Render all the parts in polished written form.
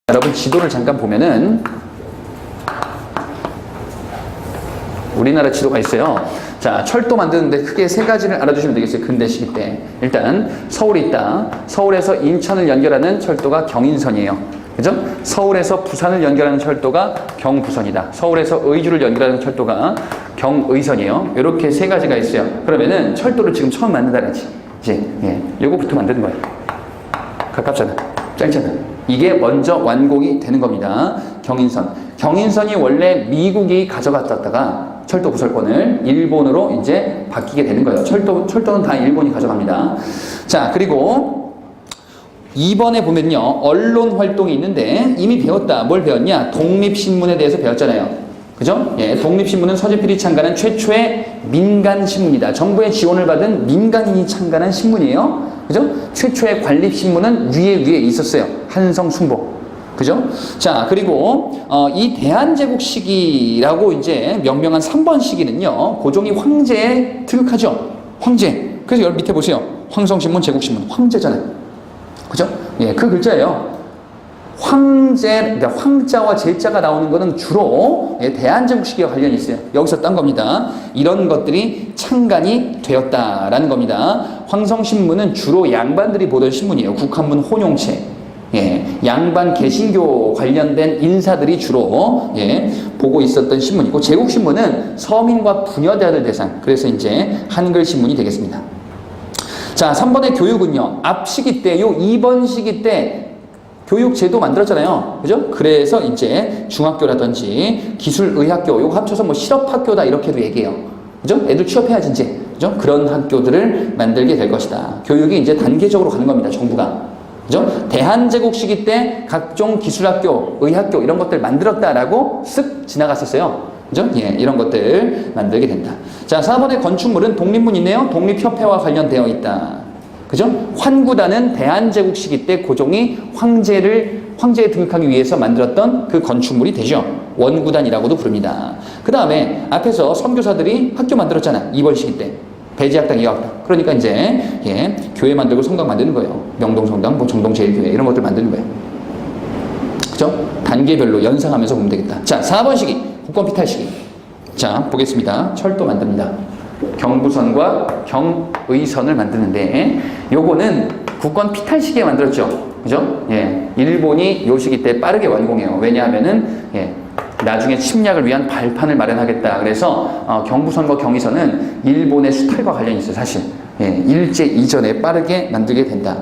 여러분 지도를 잠깐 보면은 우리나라 지도가 있어요. 자, 철도 만드는데 크게 세 가지를 알아두시면 되겠어요. 근대 시기 때. 일단 서울이 있다. 서울에서 인천을 연결하는 철도가 경인선이에요. 그죠? 서울에서 부산을 연결하는 철도가 경부선이다. 서울에서 의주를 연결하는 철도가 경의선이에요. 이렇게 세 가지가 있어요. 그러면은 철도를 지금 처음 만든다는지 이제 요거부터 만드는 거예요. 가깝잖아. 짧잖아. 이게 먼저 완공이 되는 겁니다. 경인선. 경인선이 원래 미국이 가져갔다가 철도 부설권을 일본으로 이제 바뀌게 되는 거예요. 철도는 다 일본이 가져갑니다. 자, 그리고 2번에 보면요. 언론 활동이 있는데 이미 배웠다. 뭘 배웠냐? 독립신문에 대해서 배웠잖아요. 그죠? 예, 독립신문은 서재필이 창간한 최초의 민간신문이다. 정부의 지원을 받은 민간인이 창간한 신문이에요. 그죠? 최초의 관립신문은 위에 있었어요. 한성숭보. 그죠? 자, 그리고 이 대한제국 시기라고 이제 명명한 3번 시기는요. 고종이 황제에 등극하죠. 황제. 그래서 여기 밑에 보세요. 황성신문, 제국신문. 황제잖아요. 그죠? 예, 그 글자예요. 황제, 그러니까 황자와 제자가 나오는 것은 주로 대한제국 시기와 관련이 있어요. 여기서 딴 겁니다. 이런 것들이 창간이 되었다라는 겁니다. 황성신문은 주로 양반들이 보던 신문이에요. 국한문 혼용체. 예, 양반 개신교 관련된 인사들이 주로 보고 있었던 신문이고, 제국신문은 서민과 부녀자들 대상, 그래서 이제 한글 신문이 되겠습니다. 자, 3번의 교육은요. 앞 시기 때, 요 2번 시기 때 교육제도 만들었잖아요. 그죠? 그래서 이제 중학교라든지 기술의학교, 요거 합쳐서 뭐 실업학교다 이렇게도 얘기해요. 그죠? 애들 취업해야지 이제. 그죠? 그런 학교들을 만들게 될 것이다. 교육이 이제 단계적으로 가는 겁니다. 정부가. 그죠? 대한제국 시기 때 각종 기술학교, 의학교 이런 것들 만들었다라고 쓱 지나갔었어요. 그죠? 예, 이런 것들 만들게 된다. 자, 4번의 건축물은 독립문 있네요. 독립협회와 관련되어 있다. 그죠? 환구단은 대한제국 시기 때 고종이 황제에 등극하기 위해서 만들었던 그 건축물이 되죠. 원구단이라고도 부릅니다. 그 다음에 앞에서 선교사들이 학교 만들었잖아. 2번 시기 때. 배지학당, 이화학당. 그러니까 이제 교회 만들고 성당 만드는 거예요. 명동성당, 뭐 정동제일교회 이런 것들 만드는 거예요. 그죠? 단계별로 연상하면서 보면 되겠다. 자, 4번 시기. 국권 피탈 시기. 자, 보겠습니다. 철도 만듭니다. 경부선과 경의선을 만드는데 요거는 국권 피탈 시기에 만들었죠. 그죠? 예. 일본이 요 시기 때 빠르게 완공해요. 왜냐하면은 나중에 침략을 위한 발판을 마련하겠다. 그래서 경부선과 경의선은 일본의 수탈과 관련이 있어요. 사실. 일제 이전에 빠르게 만들게 된다.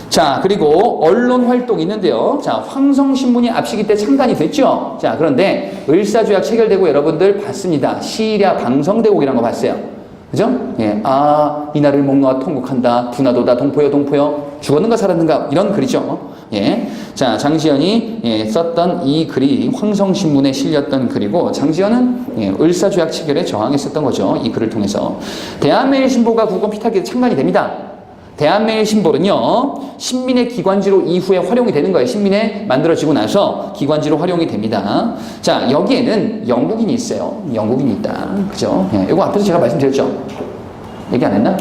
자, 그리고 언론 활동이 있는데요. 자, 황성신문이 앞 시기 때 창간이 됐죠. 자, 그런데 을사조약 체결되고 여러분들 봤습니다. 시일야 방성대국이라는 거 봤어요. 그죠? 예, 아, 이날을 목놓아 통곡한다. 분하도다. 동포여. 죽었는가 살았는가. 이런 글이죠. 예. 자, 장시현이 썼던 이 글이 황성신문에 실렸던 글이고, 장시현은 을사조약 체결에 저항했었던 거죠. 이 글을 통해서. 대한매일신보가 국권 피탈기에 창간이 됩니다. 대한매일신보는요, 신민의 기관지로 이후에 활용이 되는 거예요. 신민에 만들어지고 나서 기관지로 활용이 됩니다. 자, 여기에는 영국인이 있어요. 영국인이 있다. 그죠? 이거 앞에서 제가 말씀드렸죠? 얘기 안 했나?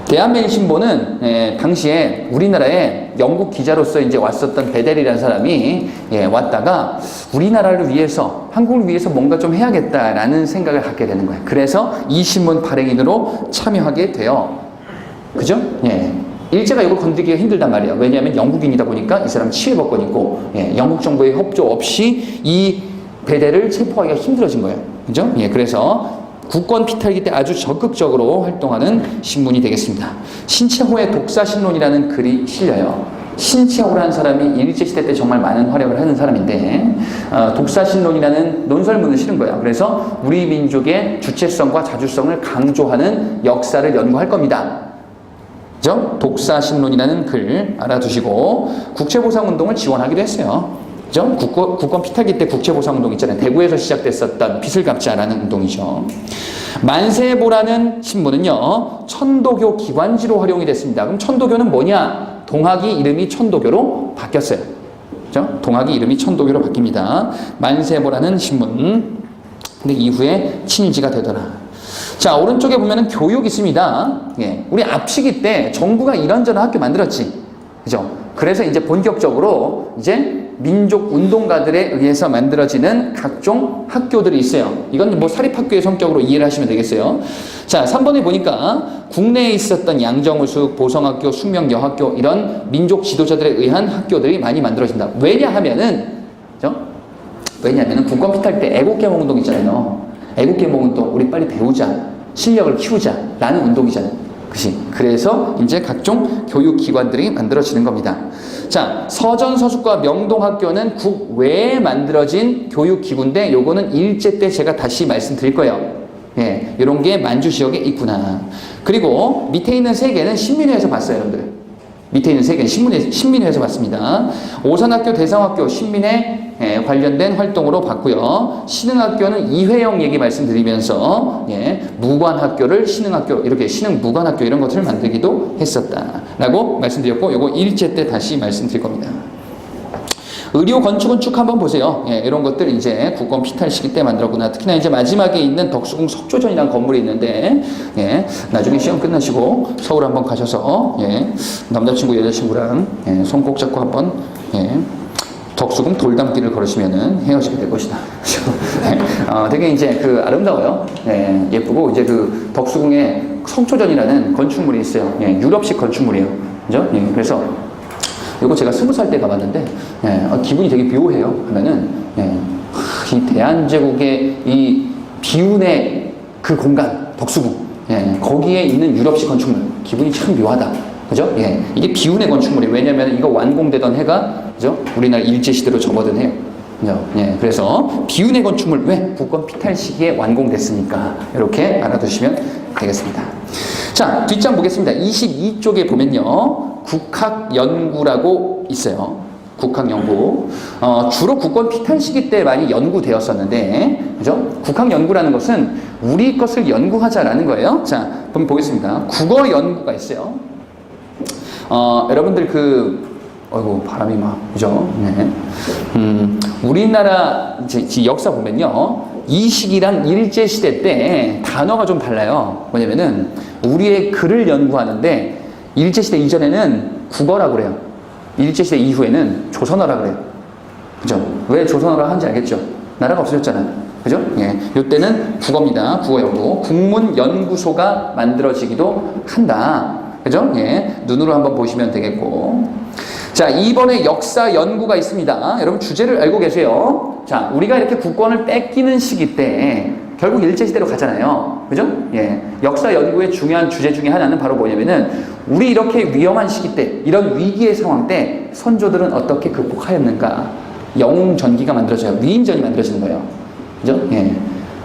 대한매일신보는 당시에 우리나라에 영국 기자로서 이제 왔었던 베델이라는 사람이 왔다가 우리나라를 위해서, 한국을 위해서 뭔가 좀 해야겠다라는 생각을 갖게 되는 거예요. 그래서 이 신문 발행인으로 참여하게 돼요. 그죠? 일제가 이걸 건드리기가 힘들단 말이에요. 왜냐하면 영국인이다 보니까 이 사람 치외법권이고, 영국 정부의 협조 없이 이 베델을 체포하기가 힘들어진 거예요. 그죠? 그래서 국권 피탈기 때 아주 적극적으로 활동하는 신문이 되겠습니다. 신채호의 독사신론이라는 글이 실려요. 신채호라는 사람이 일제시대 때 정말 많은 활약을 하는 사람인데, 독사신론이라는 논설문을 실은 거예요. 그래서 우리 민족의 주체성과 자주성을 강조하는 역사를 연구할 겁니다. 그죠? 독사신론이라는 글 알아두시고, 국채보상운동을 지원하기도 했어요. 그죠? 국권 피탈기 때 국채보상운동 있잖아요. 대구에서 시작됐었던 빚을 갚자라는 운동이죠. 만세보라는 신문은요, 천도교 기관지로 활용이 됐습니다. 그럼 천도교는 뭐냐? 동학이 이름이 천도교로 바뀌었어요. 그죠? 동학이 이름이 천도교로 바뀝니다. 만세보라는 신문. 근데 이후에 친일지가 되더라. 자, 오른쪽에 보면은 교육 있습니다. 우리 앞 시기 때 정부가 이런저런 학교 만들었지. 그죠? 그래서 이제 본격적으로 이제 민족 운동가들에 의해서 만들어지는 각종 학교들이 있어요. 이건 뭐 사립학교의 성격으로 이해를 하시면 되겠어요. 자, 3번에 보니까 국내에 있었던 양정우숙, 보성학교, 숙명여학교 이런 민족 지도자들에 의한 학교들이 많이 만들어진다. 왜냐하면은, 그죠? 왜냐하면은 국권 피탈 때 애국개몽 운동 있잖아요. 애국개몽 운동 우리 빨리 배우자, 실력을 키우자라는 운동이잖아요. 그래서 이제 각종 교육기관들이 만들어지는 겁니다. 자, 서전서숙과 명동학교는 국외에 만들어진 교육기구인데 요거는 일제 때 제가 다시 말씀드릴 거예요. 예, 이런 게 만주 지역에 있구나. 그리고 밑에 있는 세 개는 신민회에서 봤어요, 여러분들. 밑에 있는 세 개는 신민회에서 봤습니다. 오산학교, 대상학교, 신민회 관련된 활동으로 봤고요. 신흥학교는 이회영 얘기 말씀드리면서 무관학교를 신흥학교, 이렇게 신흥무관학교 이런 것을 만들기도 했었다라고 말씀드렸고, 요거 일제 때 다시 말씀드릴 겁니다. 의료 건축은 쭉 한번 보세요. 이런 것들 이제 국권 피탈 시기 때 만들었구나. 특히나 이제 마지막에 있는 덕수궁 석조전이라는 건물이 있는데, 나중에 시험 끝나시고 서울 한번 가셔서, 남자친구, 여자친구랑, 손 꼭 잡고 한번, 덕수궁 돌담길을 걸으시면은 헤어지게 될 것이다. 되게 이제 그 아름다워요. 예쁘고, 이제 그 덕수궁에 성초전이라는 건축물이 있어요. 유럽식 건축물이에요. 그죠? 그래서, 이거 제가 20살 때 가봤는데, 기분이 되게 묘해요. 하면은, 이 대한제국의 이 비운의 그 공간, 덕수궁, 거기에 있는 유럽식 건축물, 기분이 참 묘하다. 그죠? 이게 비운의 건축물이에요. 왜냐면 이거 완공되던 해가, 그죠? 우리나라 일제시대로 접어든 해요. 그죠? 그래서 비운의 건축물, 왜? 국권 피탈 시기에 완공됐으니까. 이렇게 알아두시면 되겠습니다. 자, 뒷장 보겠습니다. 22쪽에 보면요. 국학연구라고 있어요. 국학연구. 주로 국권 피탈 시기 때 많이 연구되었었는데, 그죠? 국학연구라는 것은 우리 것을 연구하자라는 거예요. 자, 그럼 보겠습니다. 국어 연구가 있어요. 여러분들 어이구, 바람이 막, 그죠? 우리나라 이제 역사 보면요. 이 시기랑 일제시대 때 단어가 좀 달라요. 뭐냐면은, 우리의 글을 연구하는데, 일제시대 이전에는 국어라고 그래요. 일제시대 이후에는 조선어라고 그래요. 그죠? 왜 조선어라 하는지 알겠죠? 나라가 없어졌잖아요. 그죠? 이때는 국어입니다. 국어 연구. 국문연구소가 만들어지기도 한다. 그죠? 눈으로 한번 보시면 되겠고. 자, 2번에 역사 연구가 있습니다. 여러분 주제를 알고 계세요. 자, 우리가 이렇게 국권을 뺏기는 시기 때 결국 일제시대로 가잖아요. 그죠? 역사 연구의 중요한 주제 중에 하나는 바로 뭐냐면은 우리 이렇게 위험한 시기 때, 이런 위기의 상황 때 선조들은 어떻게 극복하였는가? 영웅전기가 만들어져요. 위인전이 만들어지는 거예요. 그죠?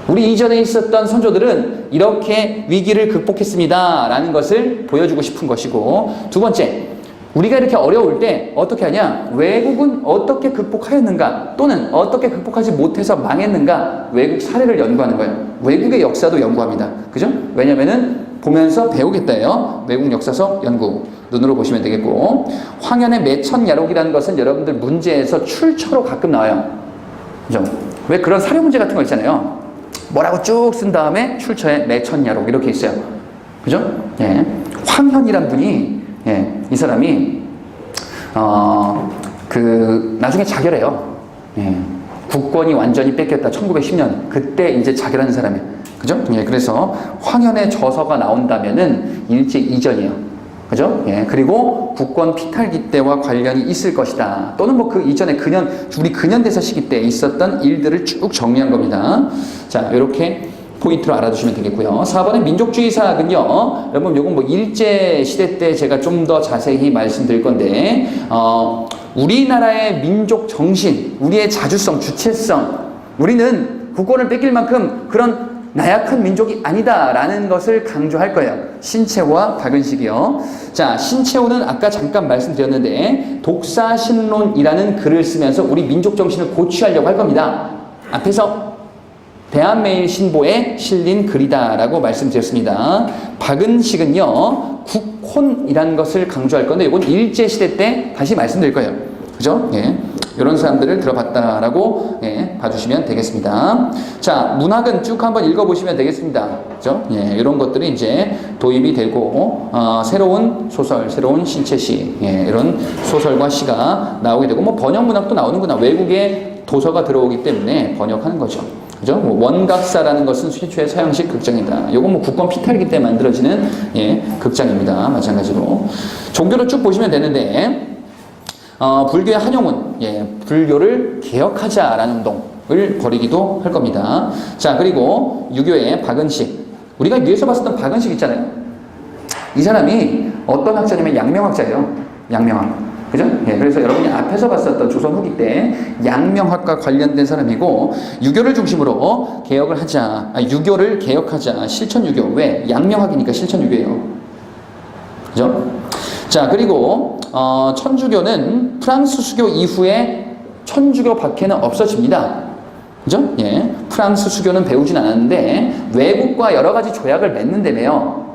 우리 이전에 있었던 선조들은 이렇게 위기를 극복했습니다. 라는 것을 보여주고 싶은 것이고, 두 번째, 우리가 이렇게 어려울 때 어떻게 하냐? 외국은 어떻게 극복하였는가? 또는 어떻게 극복하지 못해서 망했는가? 외국 사례를 연구하는 거예요. 외국의 역사도 연구합니다. 그죠? 왜냐면은 보면서 배우겠다예요. 외국 역사서 연구. 눈으로 보시면 되겠고, 황현의 매천야록이라는 것은 여러분들 문제에서 출처로 가끔 나와요. 그죠? 왜 그런 사료 문제 같은 거 있잖아요. 뭐라고 쭉 쓴 다음에 출처에 매천야록 이렇게 있어요. 그죠? 황현이란 분이, 이 사람이 나중에 자결해요. 국권이 완전히 뺏겼다. 1910년 그때 이제 자결하는 사람이에요. 그죠? 그래서 황현의 저서가 나온다면은 일제 이전이에요. 그죠? 그리고 국권 피탈기 때와 관련이 있을 것이다. 또는 뭐 그 이전에 우리 근현대사 시기 때 있었던 일들을 쭉 정리한 겁니다. 자, 이렇게 포인트로 알아두시면 되겠고요. 4번의 민족주의 사학은요, 여러분, 요건 뭐 일제 시대 때 제가 좀 더 자세히 말씀드릴 건데, 우리나라의 민족 정신, 우리의 자주성, 주체성, 우리는 국권을 뺏길 만큼 그런 나약한 민족이 아니다라는 것을 강조할 거예요. 신채호와 박은식이요. 자, 신채호는 아까 잠깐 말씀드렸는데, 독사신론이라는 글을 쓰면서 우리 민족 정신을 고취하려고 할 겁니다. 앞에서 대한매일신보에 실린 글이다라고 말씀드렸습니다. 박은식은요, 국혼이라는 것을 강조할 건데, 이건 일제시대 때 다시 말씀드릴 거예요. 그죠? 이런 사람들을 들어봤다라고 예, 봐주시면 되겠습니다. 자, 문학은 쭉 한번 읽어보시면 되겠습니다. 그죠? 예, 이런 것들이 이제 도입이 되고, 새로운 소설, 새로운 신체시, 예, 이런 소설과 시가 나오게 되고, 뭐 번역 문학도 나오는구나. 외국의 도서가 들어오기 때문에 번역하는 거죠. 그죠? 뭐 원각사라는 것은 최초의 서양식 극장이다. 요건 뭐 국권 피탈기 때 만들어지는 예, 극장입니다. 마찬가지로. 종교를 쭉 보시면 되는데, 불교의 한용운, 예, 불교를 개혁하자라는 운동을 벌이기도 할 겁니다. 자, 그리고 유교의 박은식. 우리가 위에서 봤었던 박은식 있잖아요. 이 사람이 어떤 학자냐면 양명학자예요. 양명학. 그죠? 예, 그래서 여러분이 앞에서 봤었던 조선 후기 때 양명학과 관련된 사람이고, 유교를 중심으로 개혁을 하자, 유교를 개혁하자, 실천유교. 왜? 양명학이니까 실천유교예요. 그죠? 자, 그리고 천주교는 프랑스 수교 이후에 천주교 박해는 없어집니다. 그죠? 예. 프랑스 수교는 배우진 않았는데 외국과 여러 가지 조약을 맺는다며요.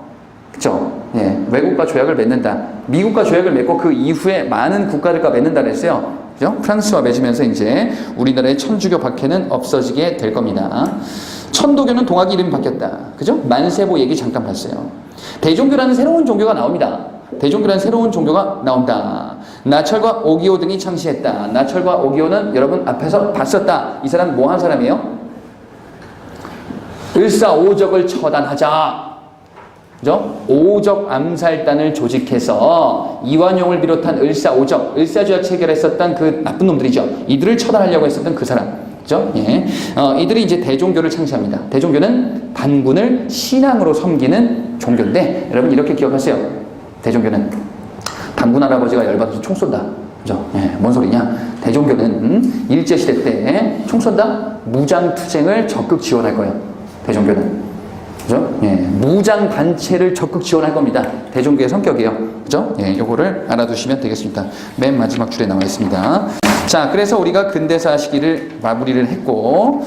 그죠? 예. 외국과 조약을 맺는다. 미국과 조약을 맺고 그 이후에 많은 국가들과 맺는다 그랬어요. 그죠? 프랑스와 맺으면서 이제 우리나라의 천주교 박해는 없어지게 될 겁니다. 천도교는 동학이 이름이 바뀌었다. 그죠? 만세보 얘기 잠깐 봤어요. 대종교라는 새로운 종교가 나옵니다. 대종교라는 새로운 종교가 나온다. 나철과 오기오 등이 창시했다. 나철과 오기오는 여러분 앞에서 봤었다. 이 사람 뭐 한 사람이에요? 을사오적을 처단하자. 그죠? 오적 암살단을 조직해서 이완용을 비롯한 을사오적, 을사조약 체결했었던 그 나쁜 놈들이죠. 이들을 처단하려고 했었던 그 사람. 그죠? 예. 이들이 이제 대종교를 창시합니다. 대종교는 반군을 신앙으로 섬기는 종교인데, 여러분 이렇게 기억하세요. 대종교는 반군 할아버지가 열받아서 총 쏜다. 그죠? 예, 뭔 소리냐? 대종교는 일제시대 때 총 쏜다? 무장투쟁을 적극 지원할 거예요. 대종교는. 그죠? 예, 무장단체를 적극 지원할 겁니다. 대종교의 성격이에요. 그죠? 예, 요거를 알아두시면 되겠습니다. 맨 마지막 줄에 나와 있습니다. 자, 그래서 우리가 근대사 시기를 마무리를 했고,